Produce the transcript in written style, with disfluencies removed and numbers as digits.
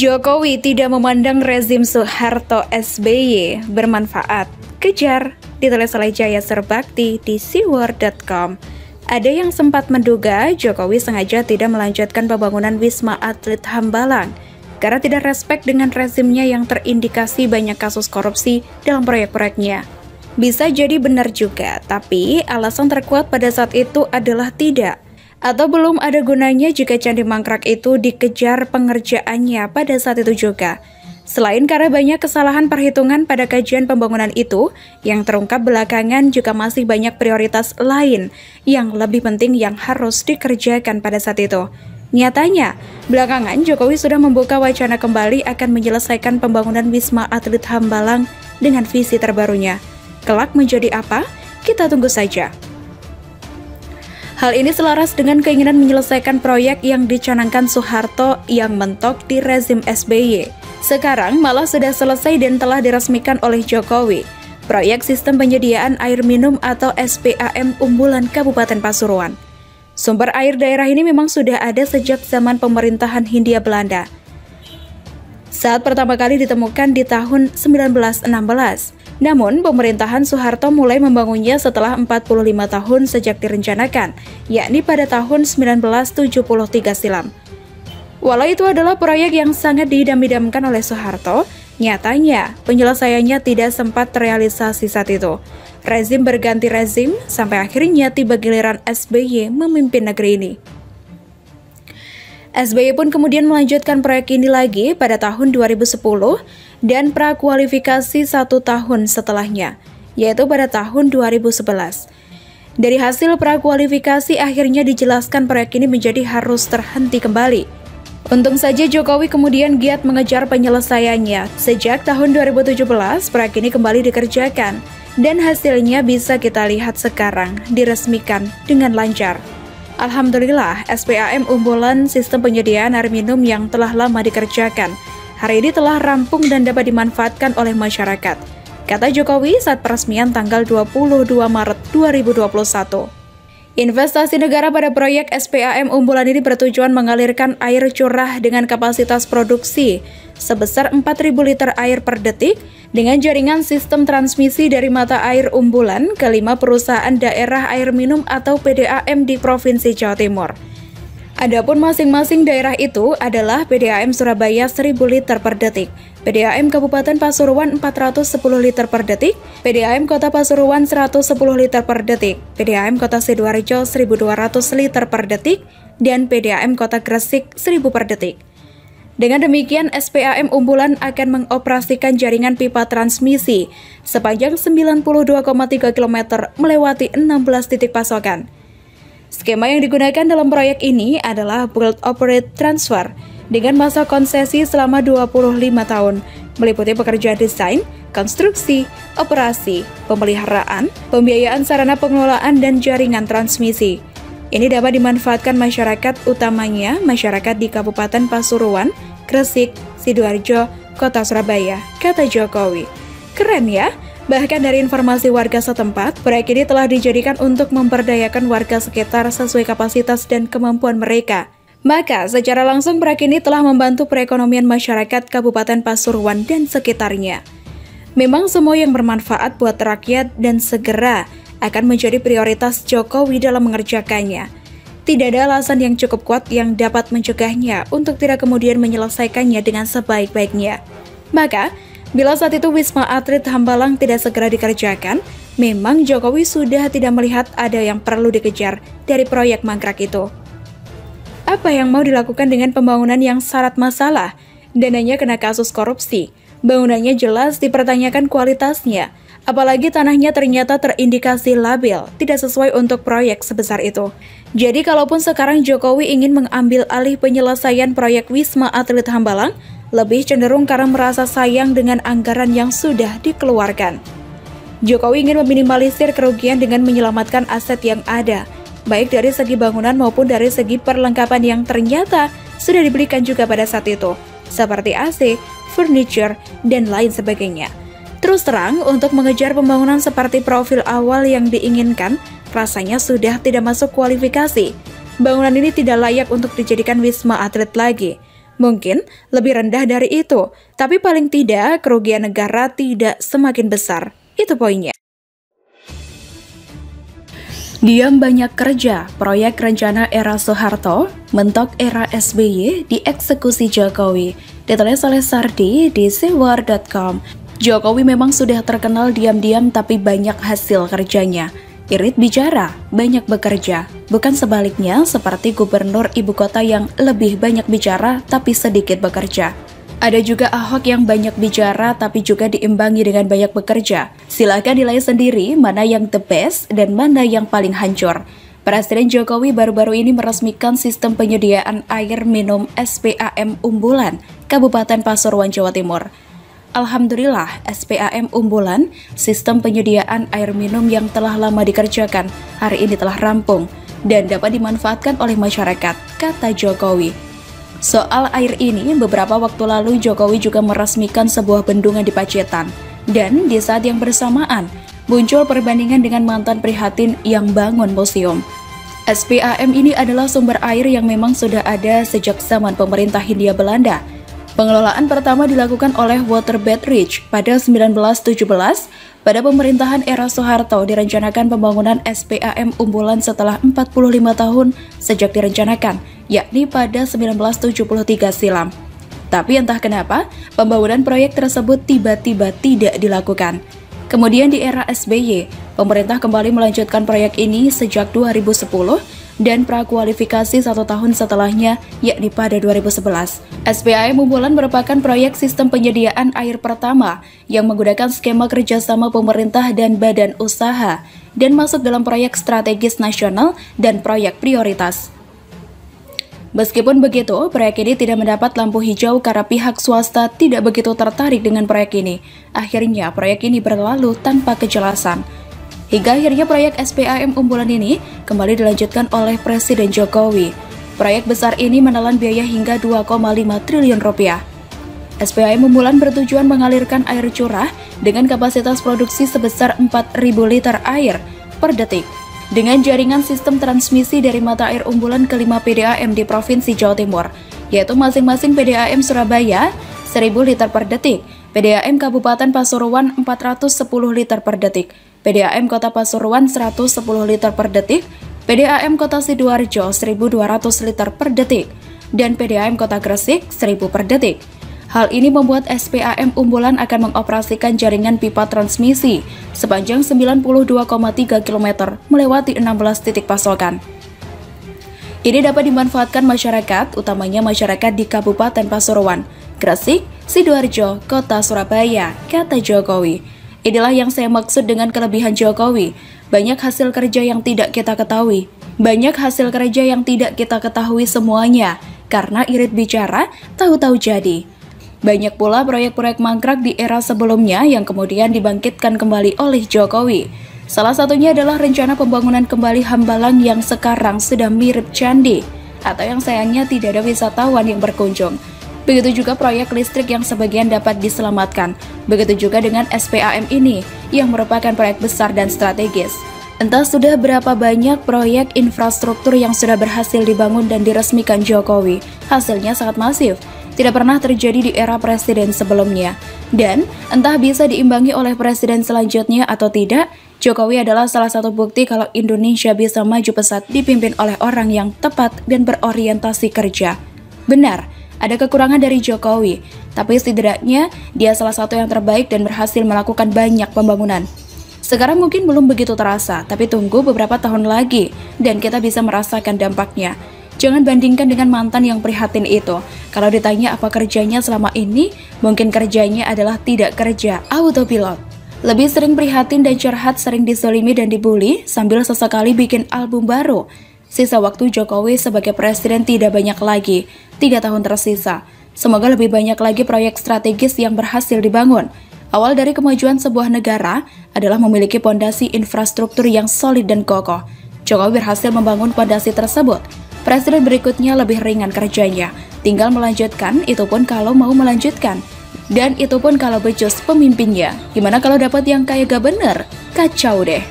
Jokowi tidak memandang rezim Soeharto SBY bermanfaat. Kejar, ditulis oleh Jaya Serbakti di siwar.com. Ada yang sempat menduga Jokowi sengaja tidak melanjutkan pembangunan Wisma Atlet Hambalang karena tidak respek dengan rezimnya yang terindikasi banyak kasus korupsi dalam proyek-proyeknya. Bisa jadi benar juga, tapi alasan terkuat pada saat itu adalah tidak atau belum ada gunanya jika Candi Mangkrak itu dikejar pengerjaannya pada saat itu juga. Selain karena banyak kesalahan perhitungan pada kajian pembangunan itu, yang terungkap belakangan juga masih banyak prioritas lain yang lebih penting yang harus dikerjakan pada saat itu. Nyatanya, belakangan Jokowi sudah membuka wacana kembali akan menyelesaikan pembangunan Wisma Atlet Hambalang dengan visi terbarunya. Kelak menjadi apa? Kita tunggu saja. Hal ini selaras dengan keinginan menyelesaikan proyek yang dicanangkan Soeharto yang mentok di rezim SBY. Sekarang malah sudah selesai dan telah diresmikan oleh Jokowi. Proyek Sistem Penyediaan Air Minum atau SPAM unggulan Kabupaten Pasuruan. Sumber air daerah ini memang sudah ada sejak zaman pemerintahan Hindia Belanda. Saat pertama kali ditemukan di tahun 1916. Namun, pemerintahan Soeharto mulai membangunnya setelah 45 tahun sejak direncanakan, yakni pada tahun 1973 silam. Walau itu adalah proyek yang sangat diidam-idamkan oleh Soeharto, nyatanya penyelesaiannya tidak sempat terrealisasi saat itu. Rezim berganti rezim, sampai akhirnya tiba giliran SBY memimpin negeri ini. SBY pun kemudian melanjutkan proyek ini lagi pada tahun 2010 dan prakualifikasi 1 tahun setelahnya, yaitu pada tahun 2011. Dari hasil prakualifikasi akhirnya dijelaskan proyek ini menjadi harus terhenti kembali. Untung saja Jokowi kemudian giat mengejar penyelesaiannya. Sejak tahun 2017, proyek ini kembali dikerjakan dan hasilnya bisa kita lihat sekarang diresmikan dengan lancar. Alhamdulillah, SPAM unggulan Sistem Penyediaan Air Minum yang telah lama dikerjakan hari ini telah rampung dan dapat dimanfaatkan oleh masyarakat, kata Jokowi saat peresmian tanggal 22 Maret 2021. Investasi negara pada proyek SPAM unggulan ini bertujuan mengalirkan air curah dengan kapasitas produksi sebesar 4.000 liter air per detik dengan jaringan sistem transmisi dari mata air unggulan ke 5 perusahaan daerah air minum atau PDAM di Provinsi Jawa Timur. Adapun masing-masing daerah itu adalah PDAM Surabaya 1.000 liter per detik, PDAM Kabupaten Pasuruan 410 liter per detik, PDAM Kota Pasuruan 110 liter per detik, PDAM Kota Sidoarjo 1.200 liter per detik, dan PDAM Kota Gresik 1.000 per detik. Dengan demikian, SPAM unggulan akan mengoperasikan jaringan pipa transmisi sepanjang 92,3 km melewati 16 titik pasokan. Skema yang digunakan dalam proyek ini adalah Build Operate Transfer dengan masa konsesi selama 25 tahun, meliputi pekerjaan desain, konstruksi, operasi, pemeliharaan, pembiayaan sarana pengelolaan, dan jaringan transmisi. Ini dapat dimanfaatkan masyarakat, utamanya masyarakat di Kabupaten Pasuruan, Gresik, Sidoarjo, Kota Surabaya, kata Jokowi. Keren ya? Bahkan dari informasi warga setempat, proyek ini telah dijadikan untuk memberdayakan warga sekitar sesuai kapasitas dan kemampuan mereka. Maka, secara langsung proyek ini telah membantu perekonomian masyarakat Kabupaten Pasuruan dan sekitarnya. Memang semua yang bermanfaat buat rakyat dan segera akan menjadi prioritas Jokowi dalam mengerjakannya. Tidak ada alasan yang cukup kuat yang dapat mencegahnya untuk tidak kemudian menyelesaikannya dengan sebaik-baiknya. Maka, bila saat itu Wisma Atlet Hambalang tidak segera dikerjakan, memang Jokowi sudah tidak melihat ada yang perlu dikejar dari proyek mangkrak itu. Apa yang mau dilakukan dengan pembangunan yang syarat masalah? Dananya kena kasus korupsi, bangunannya jelas dipertanyakan kualitasnya, apalagi tanahnya ternyata terindikasi labil, tidak sesuai untuk proyek sebesar itu. Jadi kalaupun sekarang Jokowi ingin mengambil alih penyelesaian proyek Wisma Atlet Hambalang, lebih cenderung karena merasa sayang dengan anggaran yang sudah dikeluarkan. Jokowi ingin meminimalisir kerugian dengan menyelamatkan aset yang ada, baik dari segi bangunan maupun dari segi perlengkapan yang ternyata sudah dibelikan juga pada saat itu, seperti AC, furniture, dan lain sebagainya. Terus terang, untuk mengejar pembangunan seperti profil awal yang diinginkan, rasanya sudah tidak masuk kualifikasi. Bangunan ini tidak layak untuk dijadikan Wisma Atlet lagi. Mungkin lebih rendah dari itu, tapi paling tidak kerugian negara tidak semakin besar. Itu poinnya. Diam banyak kerja, proyek rencana era Soeharto, mentok era SBY dieksekusi Jokowi. Ditulis oleh Sardi di sewar.com. Jokowi memang sudah terkenal diam-diam tapi banyak hasil kerjanya. Irit bicara, banyak bekerja. Bukan sebaliknya seperti gubernur ibu kota yang lebih banyak bicara tapi sedikit bekerja. Ada juga Ahok yang banyak bicara tapi juga diimbangi dengan banyak bekerja. Silakan nilai sendiri mana yang the best dan mana yang paling hancur. Presiden Jokowi baru-baru ini meresmikan sistem penyediaan air minum SPAM unggulan Kabupaten Pasuruan, Jawa Timur. Alhamdulillah, SPAM unggulan, sistem penyediaan air minum yang telah lama dikerjakan, hari ini telah rampung dan dapat dimanfaatkan oleh masyarakat, kata Jokowi. Soal air ini, beberapa waktu lalu Jokowi juga meresmikan sebuah bendungan di Pacitan. Dan di saat yang bersamaan, muncul perbandingan dengan mantan prihatin yang bangun museum. SPAM ini adalah sumber air yang memang sudah ada sejak zaman pemerintah Hindia Belanda. Pengelolaan pertama dilakukan oleh Waterbed Reach pada 1917. Pada pemerintahan era Soeharto direncanakan pembangunan SPAM unggulan setelah 45 tahun sejak direncanakan, yakni pada 1973 silam. Tapi entah kenapa, pembangunan proyek tersebut tiba-tiba tidak dilakukan. Kemudian di era SBY, pemerintah kembali melanjutkan proyek ini sejak 2010 dan prakualifikasi 1 tahun setelahnya, yakni pada 2011. SPAM unggulan merupakan proyek sistem penyediaan air pertama yang menggunakan skema kerjasama pemerintah dan badan usaha dan masuk dalam proyek strategis nasional dan proyek prioritas. Meskipun begitu, proyek ini tidak mendapat lampu hijau karena pihak swasta tidak begitu tertarik dengan proyek ini. Akhirnya, proyek ini berlalu tanpa kejelasan. Hingga akhirnya proyek SPAM unggulan ini kembali dilanjutkan oleh Presiden Jokowi. Proyek besar ini menelan biaya hingga 2,5 triliun rupiah. SPAM unggulan bertujuan mengalirkan air curah dengan kapasitas produksi sebesar 4.000 liter air per detik. Dengan jaringan sistem transmisi dari mata air unggulan ke-5 PDAM di Provinsi Jawa Timur, yaitu masing-masing PDAM Surabaya 1.000 liter per detik, PDAM Kabupaten Pasuruan 410 liter per detik, PDAM Kota Pasuruan 110 liter per detik, PDAM Kota Sidoarjo 1.200 liter per detik, dan PDAM Kota Gresik 1.000 per detik. Hal ini membuat SPAM unggulan akan mengoperasikan jaringan pipa transmisi sepanjang 92,3 km melewati 16 titik pasokan. Ini dapat dimanfaatkan masyarakat, utamanya masyarakat di Kabupaten Pasuruan, Gresik, Sidoarjo, Kota Surabaya, kata Jokowi. Inilah yang saya maksud dengan kelebihan Jokowi. Banyak hasil kerja yang tidak kita ketahui. Banyak hasil kerja yang tidak kita ketahui semuanya. Karena irit bicara, tahu-tahu jadi. Banyak pula proyek-proyek mangkrak di era sebelumnya yang kemudian dibangkitkan kembali oleh Jokowi. Salah satunya adalah rencana pembangunan kembali Hambalang yang sekarang sudah mirip candi, atau yang sayangnya tidak ada wisatawan yang berkunjung. Begitu juga proyek listrik yang sebagian dapat diselamatkan. Begitu juga dengan SPAM ini, yang merupakan proyek besar dan strategis. Entah sudah berapa banyak proyek infrastruktur yang sudah berhasil dibangun dan diresmikan Jokowi. Hasilnya sangat masif. Tidak pernah terjadi di era presiden sebelumnya. Dan entah bisa diimbangi oleh presiden selanjutnya atau tidak, Jokowi adalah salah satu bukti kalau Indonesia bisa maju pesat dipimpin oleh orang yang tepat dan berorientasi kerja. Benar, ada kekurangan dari Jokowi, tapi setidaknya dia salah satu yang terbaik dan berhasil melakukan banyak pembangunan. Sekarang mungkin belum begitu terasa, tapi tunggu beberapa tahun lagi dan kita bisa merasakan dampaknya. Jangan bandingkan dengan mantan yang prihatin itu. Kalau ditanya apa kerjanya selama ini, mungkin kerjanya adalah tidak kerja, autopilot. Lebih sering prihatin dan curhat, sering disolimi dan dibully, sambil sesekali bikin album baru. Sisa waktu Jokowi sebagai presiden tidak banyak lagi, 3 tahun tersisa. Semoga lebih banyak lagi proyek strategis yang berhasil dibangun. Awal dari kemajuan sebuah negara adalah memiliki pondasi infrastruktur yang solid dan kokoh. Jokowi berhasil membangun pondasi tersebut. Presiden berikutnya lebih ringan kerjanya, tinggal melanjutkan, itu pun kalau mau melanjutkan. Dan itu pun kalau becus pemimpinnya. Gimana kalau dapat yang kayak gak bener? Kacau deh.